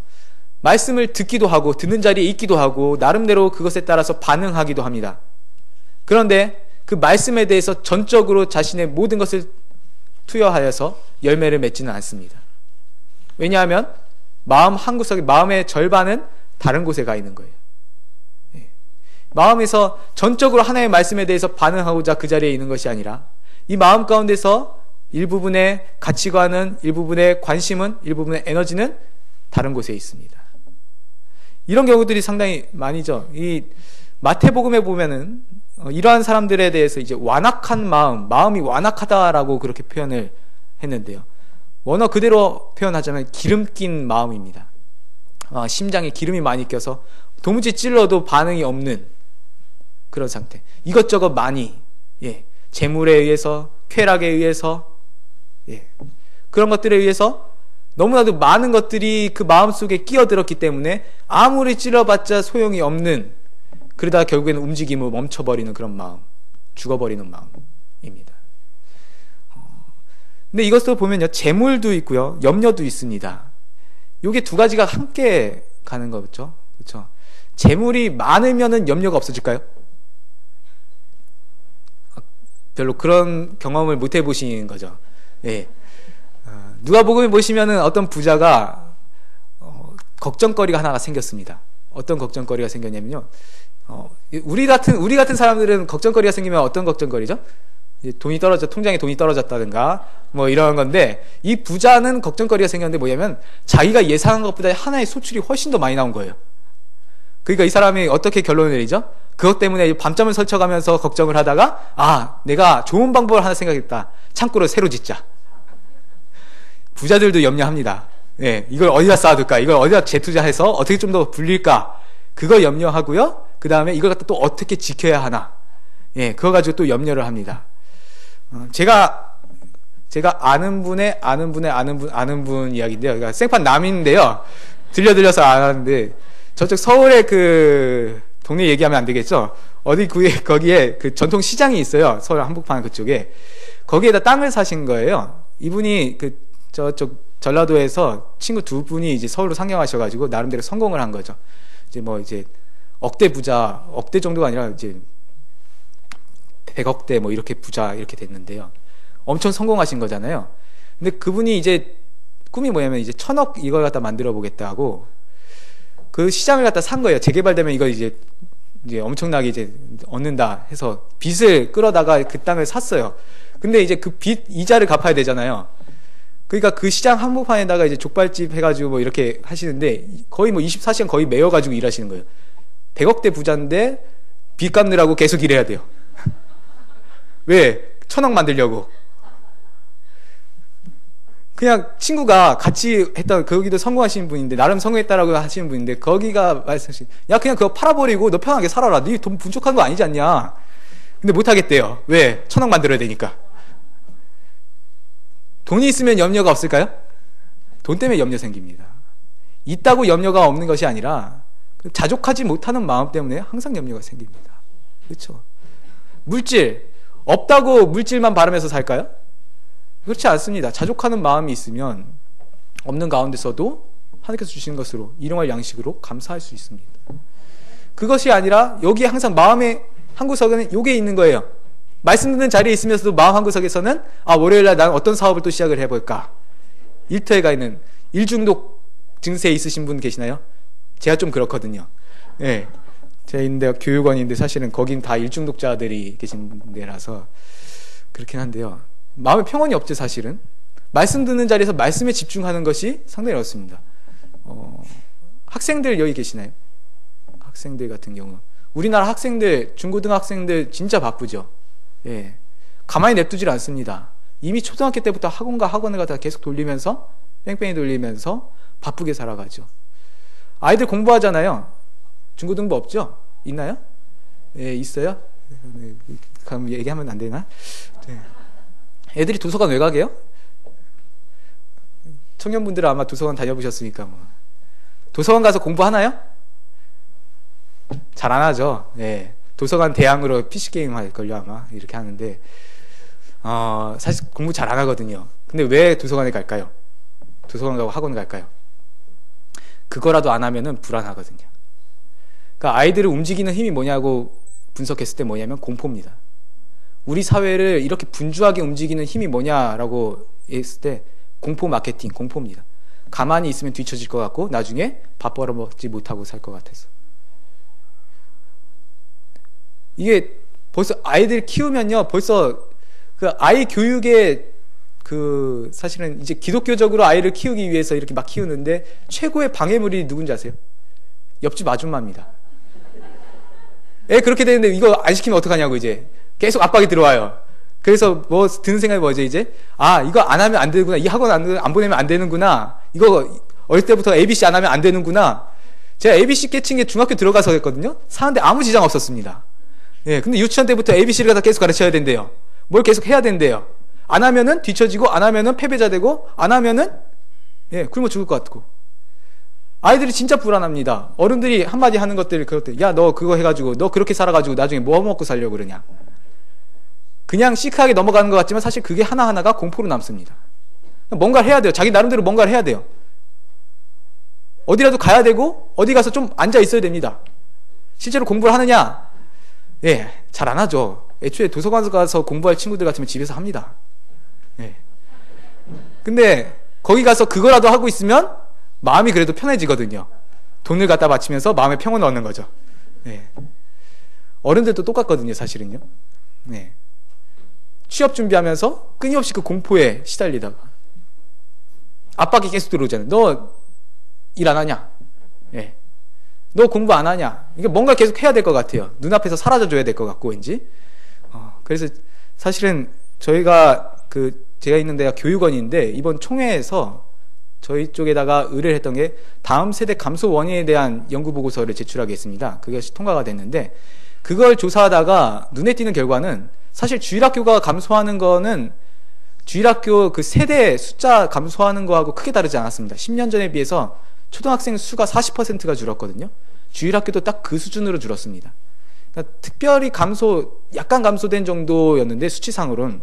말씀을 듣기도 하고 듣는 자리에 있기도 하고 나름대로 그것에 따라서 반응하기도 합니다. 그런데 그 말씀에 대해서 전적으로 자신의 모든 것을 투여하여서 열매를 맺지는 않습니다. 왜냐하면 마음 한구석에, 마음의 절반은 다른 곳에 가 있는 거예요. 마음에서 전적으로 하나님의 말씀에 대해서 반응하고자 그 자리에 있는 것이 아니라 이 마음 가운데서 일부분의 가치관은, 일부분의 관심은, 일부분의 에너지는 다른 곳에 있습니다. 이런 경우들이 상당히 많이죠. 이 마태복음에 보면은 이러한 사람들에 대해서 이제 완악한 마음이 완악하다라고 그렇게 표현을 했는데요. 원어 그대로 표현하자면 기름 낀 마음입니다. 심장에 기름이 많이 껴서 도무지 찔러도 반응이 없는 그런 상태. 이것저것 많이, 재물에 의해서, 쾌락에 의해서, 그런 것들에 의해서 너무나도 많은 것들이 그 마음속에 끼어들었기 때문에 아무리 찔러봤자 소용이 없는, 그러다가 결국에는 움직임을 멈춰버리는 그런 마음, 죽어버리는 마음입니다. 근데 이것도 보면요, 재물도 있고요, 염려도 있습니다. 요게 두 가지가 함께 가는 거죠. 그렇죠? 재물이 많으면은 염려가 없어질까요? 별로 그런 경험을 못 해보신 거죠. 누가복음에 보시면은 어떤 부자가 걱정거리가 하나가 생겼습니다. 어떤 걱정거리가 생겼냐면요, 우리 같은 사람들은 걱정거리가 생기면 어떤 걱정거리죠? 통장에 돈이 떨어졌다든가 뭐 이런 건데, 이 부자는 걱정거리가 생겼는데 뭐냐면 자기가 예상한 것보다 하나의 소출이 훨씬 더 많이 나온 거예요. 그러니까 이 사람이 어떻게 결론을 내리죠? 그것 때문에 밤잠을 설쳐가면서 걱정을 하다가 내가 좋은 방법을 하나 생각했다. 창고를 새로 짓자. 부자들도 염려합니다. 이걸 어디다 쌓아둘까? 이걸 어디다 재투자해서 어떻게 좀 더 불릴까? 그걸 염려하고요. 그 다음에 이걸 갖다 또 어떻게 지켜야 하나. 예, 그거 가지고 또 염려를 합니다. 제가 아는 분의 아는 분 이야기인데요. 그러니까 생판 남인데요. 들려서 아는데, 저쪽 서울의 그, 동네 얘기하면 안 되겠죠? 거기에 그 전통 시장이 있어요. 서울 한복판 그쪽에. 거기에다 땅을 사신 거예요. 이분이 저쪽 전라도에서 친구 두 분이 이제 서울로 상경하셔가지고 나름대로 성공을 한 거죠. 이제 억대 부자, 억대 정도가 아니라 이제 100억대 뭐 이렇게 부자 이렇게 됐는데요. 엄청 성공하신 거잖아요. 근데 그분이 이제 꿈이 뭐냐면 이제 1000억 이걸 갖다 만들어 보겠다고 그 시장을 갖다 산 거예요. 재개발되면 이거 이제 엄청나게 이제 얻는다 해서 빚을 끌어다가 그 땅을 샀어요. 근데 이제 그 빚 이자를 갚아야 되잖아요. 그러니까 그 시장 한복판에다가 이제 족발집 해가지고 뭐 이렇게 하시는데 거의 뭐 24시간 거의 매여가지고 일하시는 거예요. 100억대 부자인데 빚 갚느라고 계속 일해야 돼요. 왜? 1000억 만들려고. 그냥 친구가 같이 했던 거기도 성공하신 분인데 나름 성공했다라고 하시는 분인데 거기가 말씀하신 야 그냥 그거 팔아버리고 너 편하게 살아라. 네 돈 분족한 거 아니지 않냐. 근데 못하겠대요. 왜? 1000억 만들어야 되니까. 돈이 있으면 염려가 없을까요? 돈 때문에 염려 생깁니다. 있다고 염려가 없는 것이 아니라 자족하지 못하는 마음 때문에 항상 염려가 생깁니다. 그렇죠? 물질 없다고 물질만 바라면서 살까요? 그렇지 않습니다. 자족하는 마음이 있으면 없는 가운데서도 하나님께서 주신 것으로 일용할 양식으로 감사할 수 있습니다. 그것이 아니라 여기에 항상 마음의 한구석에는 요게 있는 거예요. 말씀 듣는 자리에 있으면서도 마음 한구석에서는 월요일날 난 어떤 사업을 또 시작을 해볼까. 일터에 가 있는 일중독 증세 있으신 분 계시나요? 제가 좀 그렇거든요. 예. 제가 있는데 교육원인데 사실은 거긴 다 일중독자들이 계신 데라서 그렇긴 한데요. 마음에 평온이 없죠, 사실은. 말씀 듣는 자리에서 말씀에 집중하는 것이 상당히 어렵습니다. 학생들 여기 계시나요? 학생들 같은 경우. 우리나라 학생들, 중고등학생들 진짜 바쁘죠. 예. 가만히 냅두질 않습니다. 이미 초등학교 때부터 학원과 학원을 갖다 계속 돌리면서, 뺑뺑이 돌리면서 바쁘게 살아가죠. 아이들 공부하잖아요. 중고등부 없죠? 있나요? 예, 있어요? 그럼 얘기하면 안 되나? 네. 애들이 도서관 왜 가게요? 청년분들은 아마 도서관 다녀보셨으니까 뭐. 도서관 가서 공부하나요? 잘 안 하죠. 예. 도서관 대항으로 PC게임 할걸요 아마 이렇게 하는데 사실 공부 잘 안 하거든요. 근데 왜 도서관에 갈까요? 도서관 가고 학원 갈까요? 그거라도 안 하면은 불안하거든요. 그러니까 아이들을 움직이는 힘이 뭐냐고 분석했을 때 뭐냐면 공포입니다. 우리 사회를 이렇게 분주하게 움직이는 힘이 뭐냐라고 했을 때 공포 마케팅, 공포입니다. 가만히 있으면 뒤처질 것 같고 나중에 밥 벌어먹지 못하고 살 것 같아서. 이게 벌써 아이들 키우면요, 벌써 그 아이 교육에 사실은 이제 기독교적으로 아이를 키우기 위해서 이렇게 막 키우는데 최고의 방해물이 누군지 아세요? 옆집 아줌마입니다. 그렇게 되는데 이거 안 시키면 어떡하냐고 이제 계속 압박이 들어와요. 그래서 뭐 드는 생각이 뭐죠 이제? 이거 안 하면 안 되는구나. 이 학원 안 보내면 안 되는구나. 이거 어릴 때부터 ABC 안 하면 안 되는구나. 제가 ABC 깨친 게 중학교 들어가서 했거든요. 사는데 아무 지장 없었습니다. 예, 근데 유치원 때부터 ABC를 갖다 계속 가르쳐야 된대요. 뭘 계속 해야 된대요. 안 하면은 뒤처지고, 안 하면은 패배자 되고, 안 하면은, 굶어 죽을 것 같고. 아이들이 진짜 불안합니다. 어른들이 한마디 하는 것들, 그것들. 야, 너 그거 해가지고, 너 그렇게 살아가지고 나중에 뭐 먹고 살려고 그러냐. 그냥 시크하게 넘어가는 것 같지만 사실 그게 하나하나가 공포로 남습니다. 뭔가를 해야 돼요. 자기 나름대로 뭔가를 해야 돼요. 어디라도 가야 되고, 어디 가서 좀 앉아 있어야 됩니다. 실제로 공부를 하느냐? 잘 안 하죠. 애초에 도서관 가서 공부할 친구들 같으면 집에서 합니다. 근데 거기 가서 그거라도 하고 있으면 마음이 그래도 편해지거든요. 돈을 갖다 바치면서 마음의 평온을 얻는 거죠. 어른들도 똑같거든요, 사실은요. 취업 준비하면서 끊임없이 그 공포에 시달리다가 압박이 계속 들어오잖아요. 너 일 안 하냐? 너 공부 안 하냐? 이게 뭔가 계속 해야 될 것 같아요. 눈앞에서 사라져줘야 될 것 같고, 왠지. 그래서 사실은 제가 있는 데가 교육원인데, 이번 총회에서 저희 쪽에다가 의뢰를 했던 게 다음 세대 감소 원인에 대한 연구 보고서를 제출하게 했습니다. 그것이 통과가 됐는데 그걸 조사하다가 눈에 띄는 결과는 사실 주일학교가 감소하는 거는 주일학교 그 세대 숫자 감소하는 거하고 크게 다르지 않았습니다. 10년 전에 비해서 초등학생 수가 40%가 줄었거든요. 주일학교도 딱 그 수준으로 줄었습니다. 그러니까 특별히 약간 감소된 정도였는데 수치상으로는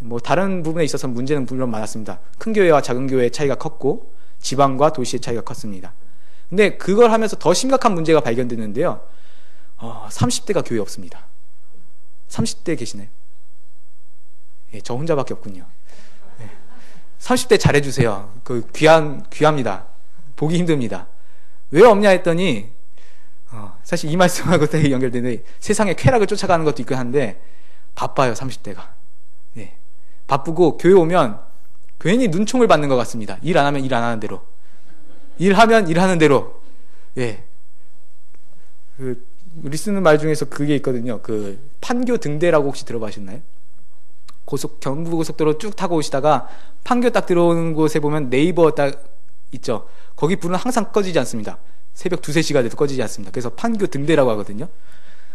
뭐 다른 부분에 있어서 문제는 물론 많았습니다. 큰 교회와 작은 교회의 차이가 컸고 지방과 도시의 차이가 컸습니다. 근데 그걸 하면서 더 심각한 문제가 발견됐는데요. 30대가 교회 없습니다. 30대 계시나요? 예, 저 혼자밖에 없군요. 예. 30대 잘해주세요. 귀합니다. 보기 힘듭니다. 왜 없냐 했더니, 사실 이 말씀하고 되게 연결되는데, 세상의 쾌락을 쫓아가는 것도 있긴 한데, 바빠요, 30대가. 예. 바쁘고, 교회 오면, 괜히 눈총을 받는 것 같습니다. 일 안 하면 일 안 하는 대로. 일하면 일하는 대로. 예. 우리 쓰는 말 중에서 그게 있거든요. 판교 등대라고 혹시 들어보셨나요? 경부고속도로 쭉 타고 오시다가 판교 딱 들어오는 곳에 보면 네이버 딱 있죠. 거기 불은 항상 꺼지지 않습니다. 새벽 2, 3시가 돼도 꺼지지 않습니다. 그래서 판교 등대라고 하거든요.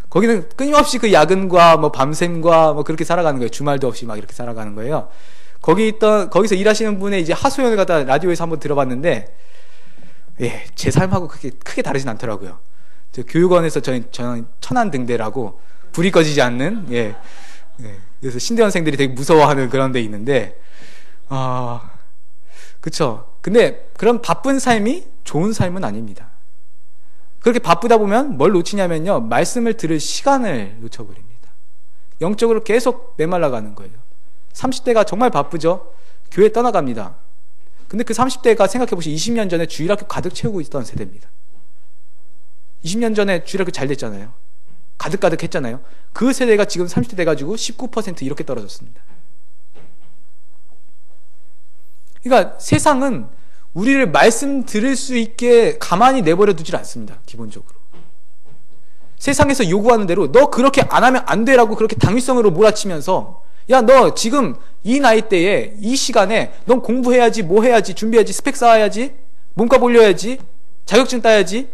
거기는 끊임없이 그 야근과 뭐 밤샘과 뭐 그렇게 살아가는 거예요. 주말도 없이 막 이렇게 살아가는 거예요. 거기서 일하시는 분의 이제 하소연을 갖다 라디오에서 한번 들어봤는데, 예, 제 삶하고 크게 다르진 않더라고요. 교육원에서 저는 천안 등대라고 불이 꺼지지 않는, 예. 그래서 신대원생들이 되게 무서워하는 그런 데 있는데, 그쵸. 근데 그런 바쁜 삶이 좋은 삶은 아닙니다. 그렇게 바쁘다 보면 뭘 놓치냐면요, 말씀을 들을 시간을 놓쳐버립니다. 영적으로 계속 메말라가는 거예요. 30대가 정말 바쁘죠. 교회 떠나갑니다. 근데 그 30대가 생각해보시면 20년 전에 주일학교 가득 채우고 있던 세대입니다. 20년 전에 주일학교 잘 됐잖아요. 가득가득 했잖아요. 그 세대가 지금 30대 돼가지고 19% 이렇게 떨어졌습니다. 그러니까 세상은 우리를 말씀 들을 수 있게 가만히 내버려 두질 않습니다. 기본적으로. 세상에서 요구하는 대로 너 그렇게 안 하면 안 돼라고 그렇게 당위성으로 몰아치면서, 야, 너 지금 이 나이대에 이 시간에 넌 공부해야지, 뭐 해야지, 준비해야지, 스펙 쌓아야지, 몸값 올려야지, 자격증 따야지,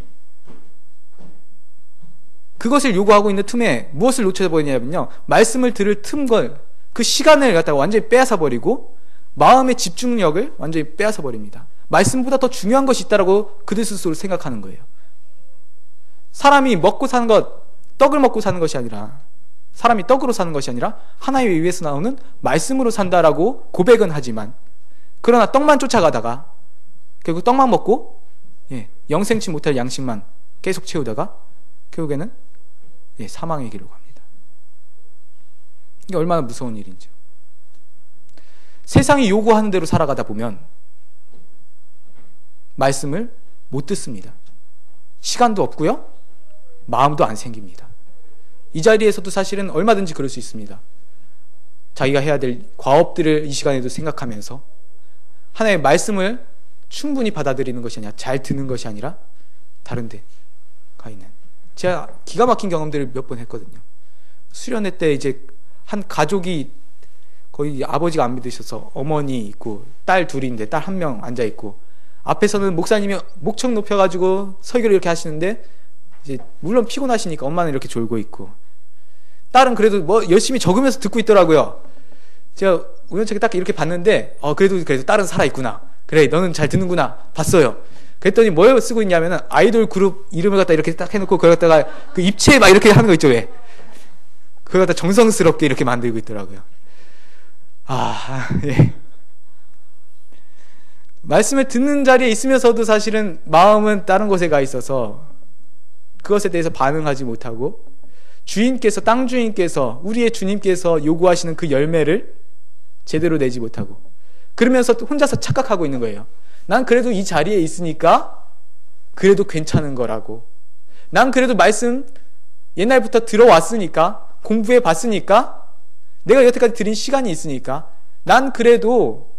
그것을 요구하고 있는 틈에 무엇을 놓쳐버리냐면요, 말씀을 들을 그 시간을 갖다가 완전히 빼앗아 버리고 마음의 집중력을 완전히 빼앗아 버립니다. 말씀보다 더 중요한 것이 있다라고 그들 스스로 생각하는 거예요. 사람이 먹고 사는 떡을 먹고 사는 것이 아니라, 사람이 떡으로 사는 것이 아니라 하나님의 입에서 나오는 말씀으로 산다라고 고백은 하지만, 그러나 떡만 쫓아가다가 결국 떡만 먹고, 예, 영생치 못할 양식만 계속 채우다가 결국에는, 예, 사망의 길로 갑니다. 이게 얼마나 무서운 일인지요. 세상이 요구하는 대로 살아가다 보면 말씀을 못 듣습니다. 시간도 없고요, 마음도 안 생깁니다. 이 자리에서도 사실은 얼마든지 그럴 수 있습니다. 자기가 해야 될 과업들을 이 시간에도 생각하면서 하나님의 말씀을 충분히 받아들이는 것이 아니라, 잘 듣는 것이 아니라 다른 데 가 있는, 제가 기가 막힌 경험들을 몇 번 했거든요. 수련회 때 이제 한 가족이 거의 아버지가 안 믿으셔서 어머니 있고 딸 둘인데 딸 한 명 앉아 있고, 앞에서는 목사님이 목청 높여가지고 설교를 이렇게 하시는데, 이제 물론 피곤하시니까 엄마는 이렇게 졸고 있고, 딸은 그래도 뭐 열심히 적으면서 듣고 있더라고요. 제가 우연찮게 딱 이렇게 봤는데, 그래도 딸은 살아있구나, 그래 너는 잘 듣는구나 봤어요. 그랬더니 뭘 쓰고 있냐면은 아이돌 그룹 이름을 갖다 이렇게 딱 해놓고 그걸 갖다가 그 입체 막 이렇게 하는 거 있죠, 왜? 그걸 갖다 정성스럽게 이렇게 만들고 있더라고요. 예. 말씀을 듣는 자리에 있으면서도 사실은 마음은 다른 곳에 가 있어서 그것에 대해서 반응하지 못하고, 주인께서, 땅 주인께서, 우리의 주님께서 요구하시는 그 열매를 제대로 내지 못하고, 그러면서 또 혼자서 착각하고 있는 거예요. 난 그래도 이 자리에 있으니까 그래도 괜찮은 거라고, 난 그래도 말씀 옛날부터 들어왔으니까, 공부해 봤으니까, 내가 여태까지 드린 시간이 있으니까 난 그래도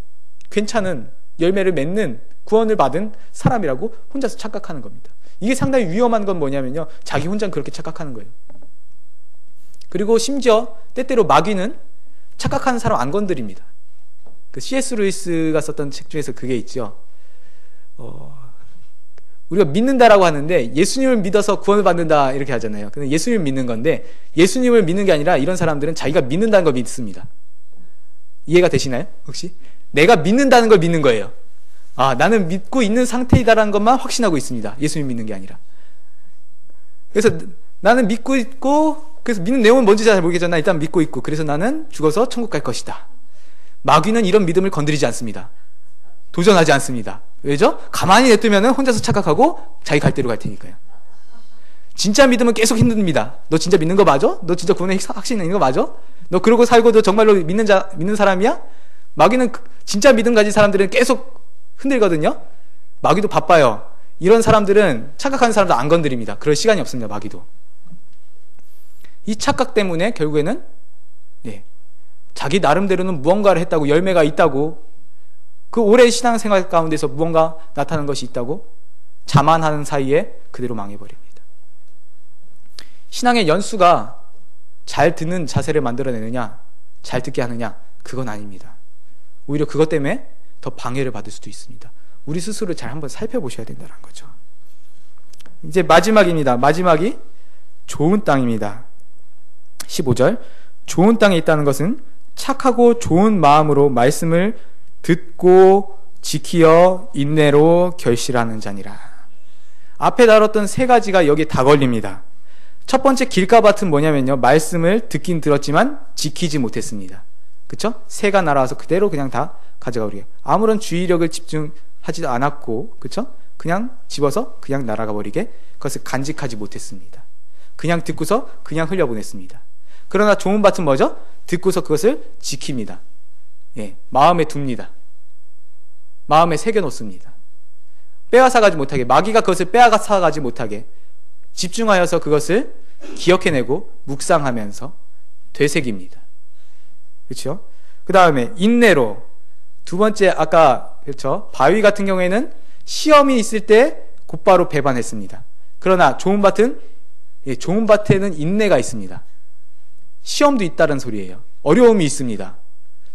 괜찮은 열매를 맺는, 구원을 받은 사람이라고 혼자서 착각하는 겁니다. 이게 상당히 위험한 건 뭐냐면요, 자기 혼자 그렇게 착각하는 거예요. 그리고 심지어 때때로 마귀는 착각하는 사람 안 건드립니다. 그 C.S. 루이스가 썼던 책 중에서 그게 있죠. 우리가 믿는다라고 하는데 예수님을 믿어서 구원을 받는다 이렇게 하잖아요. 근데 예수님을 믿는 건데 예수님을 믿는 게 아니라 이런 사람들은 자기가 믿는다는 걸 믿습니다. 이해가 되시나요? 혹시? 내가 믿는다는 걸 믿는 거예요. 아, 나는 믿고 있는 상태이다라는 것만 확신하고 있습니다. 예수님 믿는 게 아니라. 그래서 나는 믿고 있고, 그래서 믿는 내용은 뭔지 잘 모르겠지만 일단 믿고 있고, 그래서 나는 죽어서 천국 갈 것이다. 마귀는 이런 믿음을 건드리지 않습니다. 도전하지 않습니다. 왜죠? 가만히 냅두면 혼자서 착각하고 자기 갈 대로 갈 테니까요. 진짜 믿음은 계속 힘듭니다. 너 진짜 믿는 거 맞아? 너 진짜 구원에 확신 있는 거 맞아? 너 그러고 살고 너 정말로 믿는 사람이야? 마귀는 진짜 믿음 가진 사람들은 계속 흔들거든요. 마귀도 바빠요. 이런 사람들은 착각하는 사람도 안 건드립니다. 그럴 시간이 없습니다. 마귀도. 이 착각 때문에 결국에는 자기 나름대로는 무언가를 했다고 열매가 있다고 그 오랜 신앙생활 가운데서 무언가 나타나는 것이 있다고 자만하는 사이에 그대로 망해버립니다. 신앙의 연수가 잘 듣는 자세를 만들어내느냐 잘 듣게 하느냐 그건 아닙니다. 오히려 그것 때문에 더 방해를 받을 수도 있습니다. 우리 스스로를 잘 한번 살펴보셔야 된다는 거죠. 이제 마지막입니다. 마지막이 좋은 땅입니다. 15절 좋은 땅에 있다는 것은 착하고 좋은 마음으로 말씀을 듣고 지키어 인내로 결실하는 자니라. 앞에 다뤘던 세 가지가 여기 다 걸립니다. 첫 번째 길가밭은 뭐냐면요. 말씀을 듣긴 들었지만 지키지 못했습니다. 그쵸? 새가 날아와서 그대로 그냥 다 가져가 버리게. 아무런 주의력을 집중하지도 않았고, 그쵸? 그냥 집어서 그냥 날아가 버리게 그것을 간직하지 못했습니다. 그냥 듣고서 그냥 흘려보냈습니다. 그러나 좋은 밭은 뭐죠? 듣고서 그것을 지킵니다. 마음에 둡니다. 마음에 새겨놓습니다. 빼앗아가지 못하게, 마귀가 그것을 빼앗아가지 못하게 집중하여서 그것을 기억해내고 묵상하면서 되새깁니다. 그렇죠? 그 다음에 인내로 두 번째 아까 그렇죠? 바위 같은 경우에는 시험이 있을 때 곧바로 배반했습니다. 그러나 좋은 밭은 좋은 밭에는 인내가 있습니다. 시험도 있다는 소리예요. 어려움이 있습니다.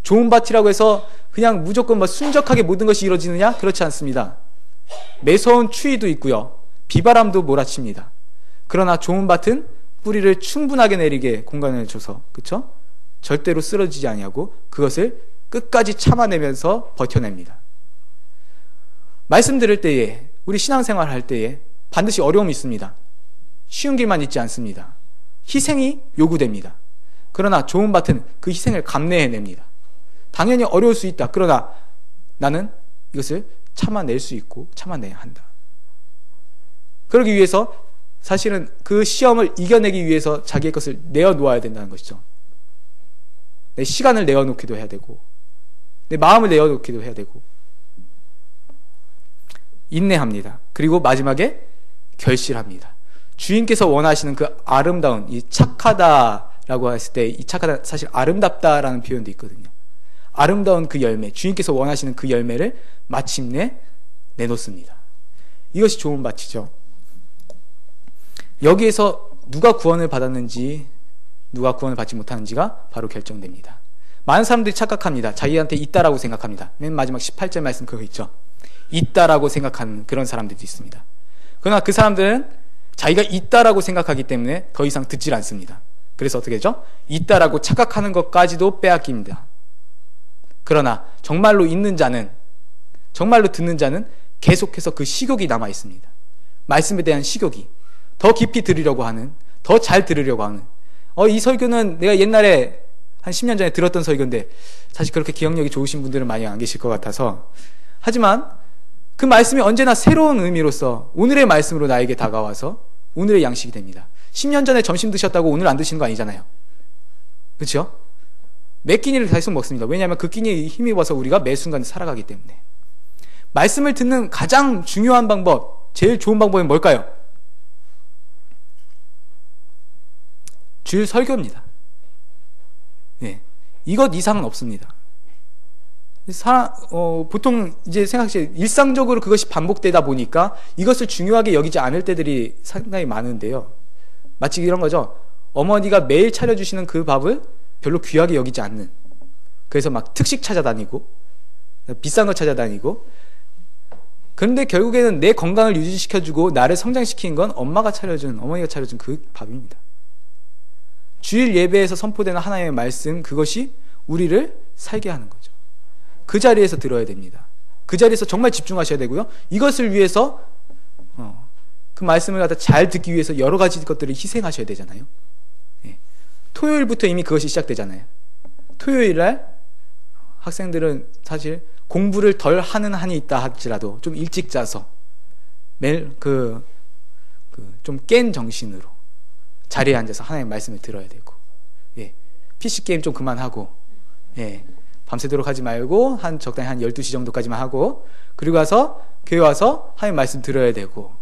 좋은 밭이라고 해서 그냥 무조건 순적하게 모든 것이 이루어지느냐? 그렇지 않습니다. 매서운 추위도 있고요. 비바람도 몰아칩니다. 그러나 좋은 밭은 뿌리를 충분하게 내리게 공간을 줘서 그렇죠? 절대로 쓰러지지 아니하고 그것을 끝까지 참아내면서 버텨냅니다. 말씀 들을 때에 우리 신앙생활 할 때에 반드시 어려움이 있습니다. 쉬운 길만 있지 않습니다. 희생이 요구됩니다. 그러나 좋은 밭은 그 희생을 감내해냅니다. 당연히 어려울 수 있다. 그러나 나는 이것을 참아낼 수 있고 참아내야 한다. 그러기 위해서 사실은 그 시험을 이겨내기 위해서 자기의 것을 내어놓아야 된다는 것이죠. 내 시간을 내어놓기도 해야 되고 내 마음을 내어놓기도 해야 되고 인내합니다. 그리고 마지막에 결실합니다. 주인께서 원하시는 그 아름다운 이 착하다라고 했을 때 이 착하다 사실 아름답다라는 표현도 있거든요. 아름다운 그 열매, 주인께서 원하시는 그 열매를 마침내 내놓습니다. 이것이 좋은 밭이죠. 여기에서 누가 구원을 받았는지 누가 구원을 받지 못하는지가 바로 결정됩니다. 많은 사람들이 착각합니다. 자기한테 있다라고 생각합니다. 맨 마지막 18절 말씀 그거 있죠. 있다라고 생각하는 그런 사람들도 있습니다. 그러나 그 사람들은 자기가 있다라고 생각하기 때문에 더 이상 듣질 않습니다. 그래서 어떻게 되죠? 있다라고 착각하는 것까지도 빼앗깁니다. 그러나 정말로 있는 자는, 정말로 듣는 자는 계속해서 그 식욕이 남아 있습니다. 말씀에 대한 식욕이 더 깊이 들으려고 하는, 더 잘 들으려고 하는. 이 설교는 내가 옛날에 한 10년 전에 들었던 설교인데 사실 그렇게 기억력이 좋으신 분들은 많이 안 계실 것 같아서, 하지만 그 말씀이 언제나 새로운 의미로서 오늘의 말씀으로 나에게 다가와서 오늘의 양식이 됩니다. 10년 전에 점심 드셨다고 오늘 안 드시는 거 아니잖아요. 그렇죠? 매 끼니를 계속 먹습니다. 왜냐하면 그 끼니에 힘입어서 우리가 매 순간 살아가기 때문에. 말씀을 듣는 가장 중요한 방법, 제일 좋은 방법은 뭘까요? 주일 설교입니다. 이것 이상은 없습니다. 보통 이제 생각하시죠. 일상적으로 그것이 반복되다 보니까 이것을 중요하게 여기지 않을 때들이 상당히 많은데요. 마치 이런 거죠. 어머니가 매일 차려주시는 그 밥을 별로 귀하게 여기지 않는. 그래서 막 특식 찾아다니고 비싼 거 찾아다니고 그런데 결국에는 내 건강을 유지시켜주고 나를 성장시킨 건 어머니가 차려준 그 밥입니다. 주일 예배에서 선포되는 하나님의 말씀, 그것이 우리를 살게 하는 거죠. 그 자리에서 들어야 됩니다. 그 자리에서 정말 집중하셔야 되고요. 이것을 위해서 그 말씀을 갖다 잘 듣기 위해서 여러 가지 것들을 희생하셔야 되잖아요. 예. 토요일부터 이미 그것이 시작되잖아요. 토요일날 학생들은 사실 공부를 덜 하는 한이 있다 할지라도 좀 일찍 자서 매일 좀 깬 정신으로 자리에 앉아서 하나님의 말씀을 들어야 되고, 예. PC 게임 좀 그만하고, 예. 밤새도록 하지 말고 적당히 한 12시 정도까지만 하고, 그리고 와서 교회 와서 하나님 말씀 들어야 되고,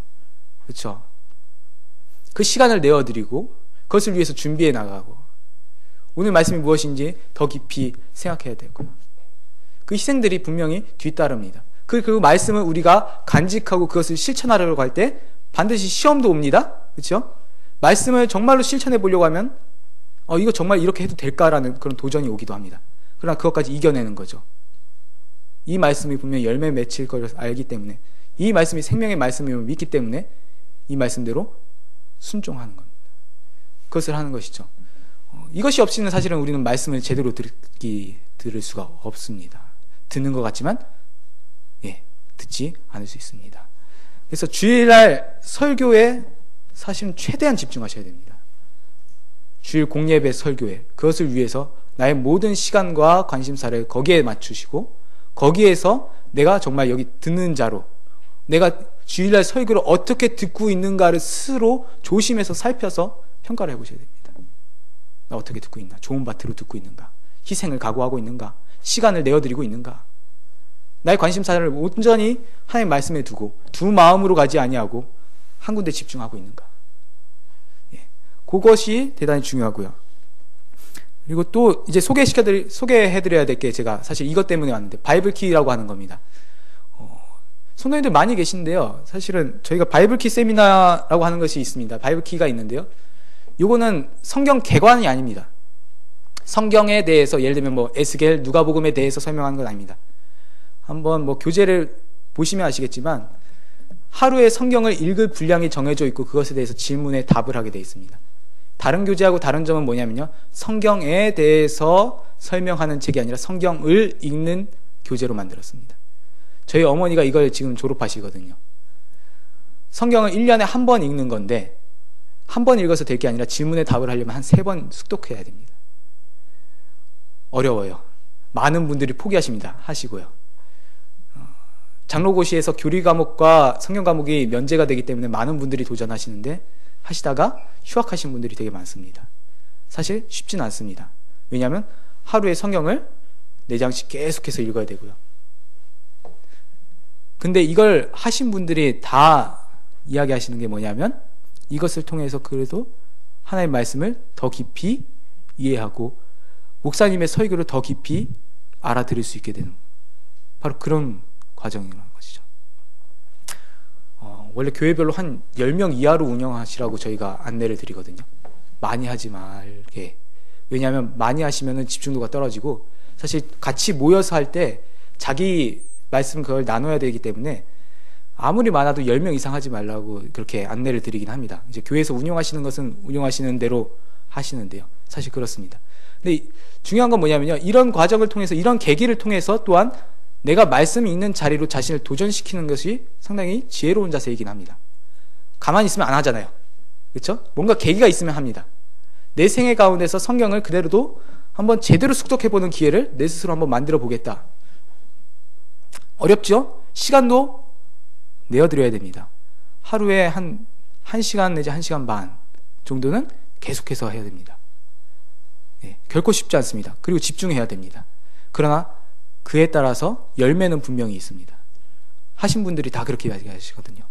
그렇죠? 그 시간을 내어드리고 그것을 위해서 준비해 나가고, 오늘 말씀이 무엇인지 더 깊이 생각해야 되고요. 그 희생들이 분명히 뒤따릅니다. 그리고 말씀을 우리가 간직하고 그것을 실천하려고 할 때 반드시 시험도 옵니다. 그렇죠? 말씀을 정말로 실천해 보려고 하면 이거 정말 이렇게 해도 될까라는 그런 도전이 오기도 합니다. 그러나 그것까지 이겨내는 거죠. 이 말씀이 분명히 열매 맺힐 것을 알기 때문에, 이 말씀이 생명의 말씀임을 믿기 때문에 이 말씀대로 순종하는 겁니다. 그것을 하는 것이죠. 이것이 없이는 사실은 우리는 말씀을 제대로 들을 수가 없습니다. 듣는 것 같지만 듣지 않을 수 있습니다. 그래서 주일날 설교에 사실은 최대한 집중하셔야 됩니다. 주일 공예배 설교에, 그것을 위해서 나의 모든 시간과 관심사를 거기에 맞추시고, 거기에서 내가 정말 여기 듣는 자로, 내가 주일날 설교를 어떻게 듣고 있는가를 스스로 조심해서 살펴서 평가를 해보셔야 됩니다. 나 어떻게 듣고 있나? 좋은 밭으로 듣고 있는가? 희생을 각오하고 있는가? 시간을 내어드리고 있는가? 나의 관심사를 온전히 하나님 말씀에 두고 두 마음으로 가지 아니하고 한 군데 집중하고 있는가? 그것이 대단히 중요하고요. 그리고 또 이제 소개해드려야 될 게, 제가 사실 이것 때문에 왔는데, 바이블키라고 하는 겁니다. 성도님들 많이 계신데요. 사실은 저희가 바이블키 세미나라고 하는 것이 있습니다. 바이블키가 있는데요. 요거는 성경 개관이 아닙니다. 성경에 대해서, 예를 들면 에스겔, 누가복음에 대해서 설명하는 건 아닙니다. 한번 교재를 보시면 아시겠지만 하루에 성경을 읽을 분량이 정해져 있고 그것에 대해서 질문에 답을 하게 되어 있습니다. 다른 교재하고 다른 점은 뭐냐면요, 성경에 대해서 설명하는 책이 아니라 성경을 읽는 교재로 만들었습니다. 저희 어머니가 이걸 지금 졸업하시거든요. 성경을 1년에 한 번 읽는 건데, 한 번 읽어서 될 게 아니라 질문에 답을 하려면 한 3번 숙독해야 됩니다. 어려워요. 많은 분들이 포기하십니다. 하시고요. 장로고시에서 교리 과목과 성경 과목이 면제가 되기 때문에 많은 분들이 도전하시는데, 하시다가 휴학하신 분들이 되게 많습니다. 사실 쉽지는 않습니다. 왜냐하면 하루에 성경을 4장씩 계속해서 읽어야 되고요. 근데 이걸 하신 분들이 다 이야기하시는 게 뭐냐면, 이것을 통해서 그래도 하나님의 말씀을 더 깊이 이해하고 목사님의 설교를 더 깊이 알아들을 수 있게 되는, 바로 그런 과정이라는 것이죠. 원래 교회별로 한 10명 이하로 운영하시라고 저희가 안내를 드리거든요. 많이 하지 말게. 왜냐하면 많이 하시면 집중도가 떨어지고, 사실 같이 모여서 할 때 자기 말씀 그걸 나눠야 되기 때문에 아무리 많아도 10명 이상 하지 말라고 그렇게 안내를 드리긴 합니다. 이제 교회에서 운영하시는 것은 운영하시는 대로 하시는데요. 사실 그렇습니다. 근데 중요한 건 뭐냐면요, 이런 과정을 통해서, 이런 계기를 통해서 또한 내가 말씀이 있는 자리로 자신을 도전시키는 것이 상당히 지혜로운 자세이긴 합니다. 가만히 있으면 안 하잖아요. 그렇죠? 뭔가 계기가 있으면 합니다. 내 생애 가운데서 성경을 그대로도 한번 제대로 숙독해보는 기회를 내 스스로 한번 만들어 보겠다. 어렵죠? 시간도 내어드려야 됩니다. 하루에 한 1시간 내지 1시간 반 정도는 계속해서 해야 됩니다. 결코 쉽지 않습니다. 그리고 집중해야 됩니다. 그러나 그에 따라서 열매는 분명히 있습니다. 하신 분들이 다 그렇게 이야기하시거든요.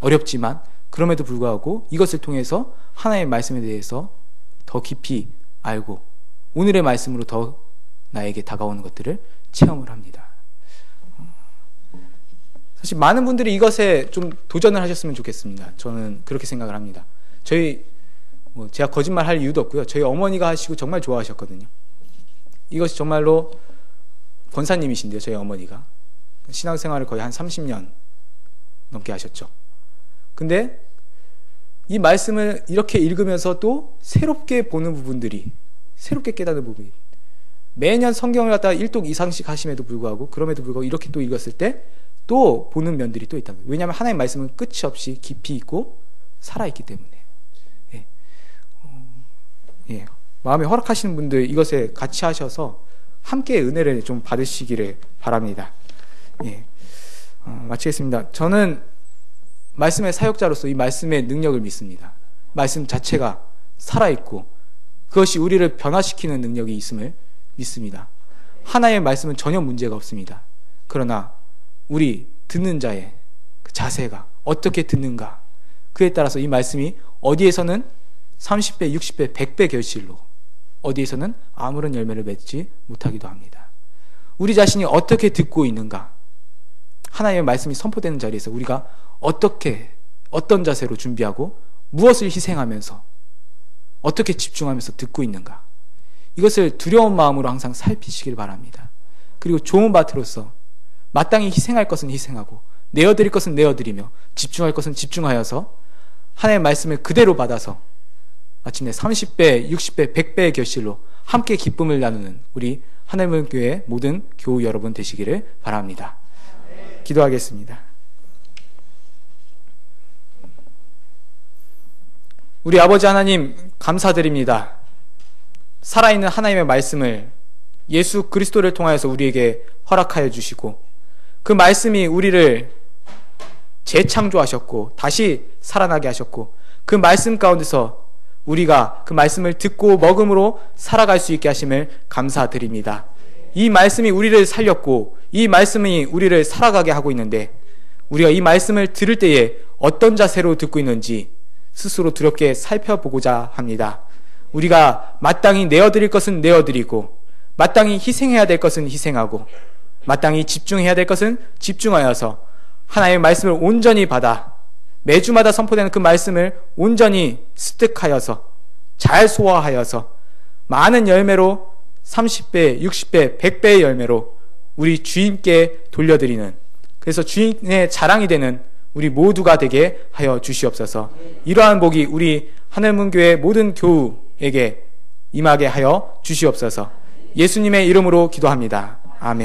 어렵지만 그럼에도 불구하고 이것을 통해서 하나님의 말씀에 대해서 더 깊이 알고 오늘의 말씀으로 더 나에게 다가오는 것들을 체험을 합니다. 사실 많은 분들이 이것에 좀 도전을 하셨으면 좋겠습니다. 저는 그렇게 생각을 합니다. 제가 거짓말 할 이유도 없고요. 저희 어머니가 하시고 정말 좋아하셨거든요. 이것이 정말로 권사님이신데요, 저희 어머니가. 신앙생활을 거의 한 30년 넘게 하셨죠. 근데 이 말씀을 이렇게 읽으면서 또 새롭게 보는 부분들이, 새롭게 깨닫는 부분이, 매년 성경을 갖다가 1독 이상씩 하심에도 불구하고, 그럼에도 불구하고 이렇게 또 읽었을 때 또 보는 면들이 또 있다는 거예요. 왜냐하면 하나님의 말씀은 끝이 없이 깊이 있고 살아있기 때문에. 마음에 허락하시는 분들 이것에 같이 하셔서 함께 은혜를 좀 받으시기를 바랍니다. 마치겠습니다. 저는 말씀의 사역자로서 이 말씀의 능력을 믿습니다. 말씀 자체가 살아있고 그것이 우리를 변화시키는 능력이 있음을 믿습니다. 하나의 말씀은 전혀 문제가 없습니다. 그러나 우리 듣는 자의 그 자세가 어떻게 듣는가, 그에 따라서 이 말씀이 어디에서는 30배, 60배, 100배 결실로, 어디에서는 아무런 열매를 맺지 못하기도 합니다. 우리 자신이 어떻게 듣고 있는가, 하나님의 말씀이 선포되는 자리에서 우리가 어떤 자세로 준비하고 무엇을 희생하면서 어떻게 집중하면서 듣고 있는가, 이것을 두려운 마음으로 항상 살피시길 바랍니다. 그리고 좋은 밭으로서 마땅히 희생할 것은 희생하고 내어드릴 것은 내어드리며 집중할 것은 집중하여서 하나님의 말씀을 그대로 받아서 마침내 30배, 60배, 100배의 결실로 함께 기쁨을 나누는 우리 하나님의 교회 모든 교우 여러분 되시기를 바랍니다. 기도하겠습니다. 우리 아버지 하나님 감사드립니다. 살아있는 하나님의 말씀을 예수 그리스도를 통하여서 우리에게 허락하여 주시고 그 말씀이 우리를 재창조하셨고 다시 살아나게 하셨고 그 말씀 가운데서 우리가 그 말씀을 듣고 먹음으로 살아갈 수 있게 하심을 감사드립니다. 이 말씀이 우리를 살렸고 이 말씀이 우리를 살아가게 하고 있는데 우리가 이 말씀을 들을 때에 어떤 자세로 듣고 있는지 스스로 두렵게 살펴보고자 합니다. 우리가 마땅히 내어드릴 것은 내어드리고 마땅히 희생해야 될 것은 희생하고 마땅히 집중해야 될 것은 집중하여서 하나님의 말씀을 온전히 받아 매주마다 선포되는 그 말씀을 온전히 습득하여서 잘 소화하여서 많은 열매로 30배, 60배, 100배의 열매로 우리 주인께 돌려드리는, 그래서 주인의 자랑이 되는 우리 모두가 되게 하여 주시옵소서. 이러한 복이 우리 하늘문교회 모든 교우에게 임하게 하여 주시옵소서. 예수님의 이름으로 기도합니다. 아멘.